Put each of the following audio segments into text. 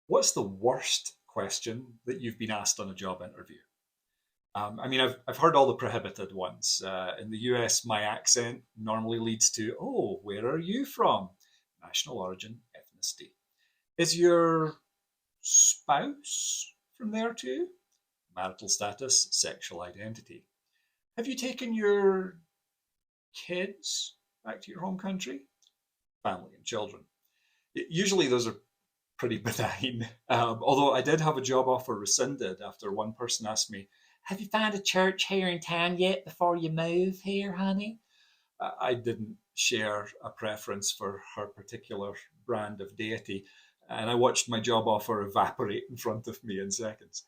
What's the worst question that you've been asked on a job interview? I've heard all the prohibited ones. In the US, my accent normally leads to, oh, where are you from? National origin, ethnicity. Is your spouse from there too? Marital status, sexual identity. Have you taken your kids back to your home country? Family and children. Usually those are pretty benign. Although I did have a job offer rescinded after one person asked me, have you found a church here in town yet before you move here, honey? I didn't share a preference for her particular brand of deity, and I watched my job offer evaporate in front of me in seconds.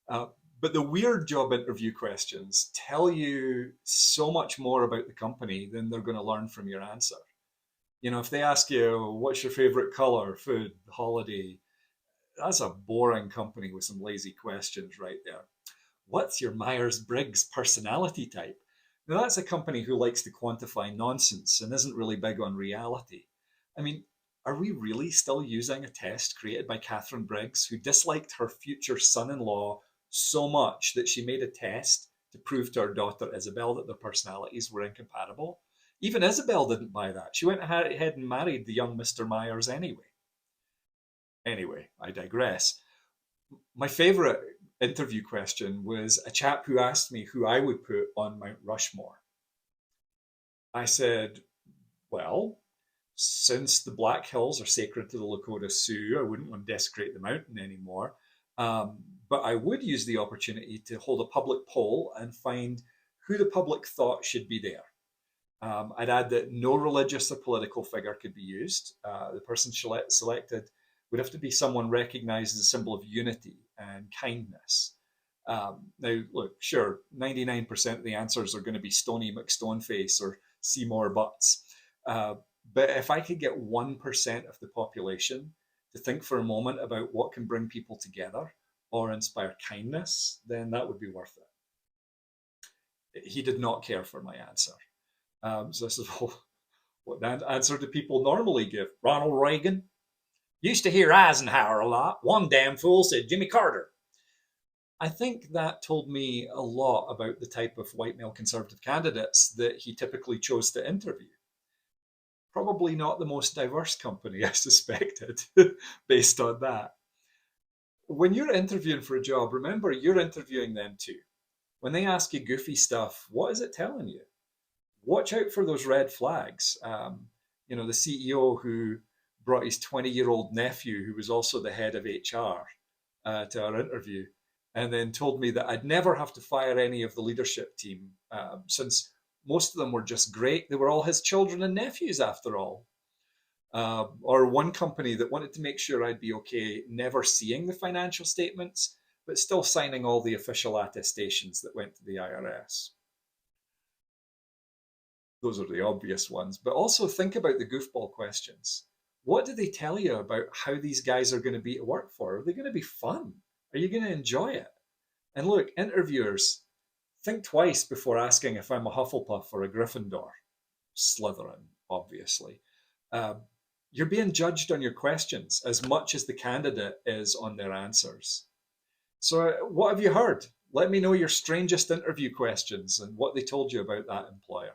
Uh, but the weird job interview questions tell you so much more about the company than they're going to learn from your answer. You know, if they ask you, what's your favorite color, food, holiday, that's a boring company with some lazy questions right there. What's your Myers Briggs personality type? Now, that's a company who likes to quantify nonsense and isn't really big on reality. I mean, are we really still using a test created by Catherine Briggs, who disliked her future son in law so much that she made a test to prove to her daughter Isabel that their personalities were incompatible? Even Isabel didn't buy that. She went ahead and married the young Mr. Myers anyway. Anyway, I digress. My favorite interview question was a chap who asked me who I would put on Mount Rushmore. I said, well, since the Black Hills are sacred to the Lakota Sioux, I wouldn't want to desecrate the mountain anymore. But I would use the opportunity to hold a public poll and find who the public thought should be there. I'd add that no religious or political figure could be used. The person selected would have to be someone recognized as a symbol of unity and kindness. Now, look, sure, 99% of the answers are going to be Stony McStoneface or Seymour Butts. But if I could get 1% of the population to think for a moment about what can bring people together or inspire kindness, then that would be worth it. He did not care for my answer. So I said, well, what answer do people normally give? Ronald Reagan? Used to hear Eisenhower a lot. One damn fool said Jimmy Carter. I think that told me a lot about the type of white male conservative candidates that he typically chose to interview. Probably not the most diverse company, I suspected, based on that. When you're interviewing for a job, remember you're interviewing them too. When they ask you goofy stuff, what is it telling you? Watch out for those red flags. The CEO who brought his 20-year-old nephew, who was also the head of HR, to our interview, and then told me that I'd never have to fire any of the leadership team since most of them were just great. They were all his children and nephews, after all. Or one company that wanted to make sure I'd be okay never seeing the financial statements, but still signing all the official attestations that went to the IRS. Those are the obvious ones, but also think about the goofball questions. What do they tell you about how these guys are going to be to work for? Are they going to be fun? Are you going to enjoy it? And look, interviewers, think twice before asking if I'm a Hufflepuff or a Gryffindor. Slytherin, obviously. Uh, you're being judged on your questions as much as the candidate is on their answers. So, what have you heard? Let me know your strangest interview questions and what they told you about that employer.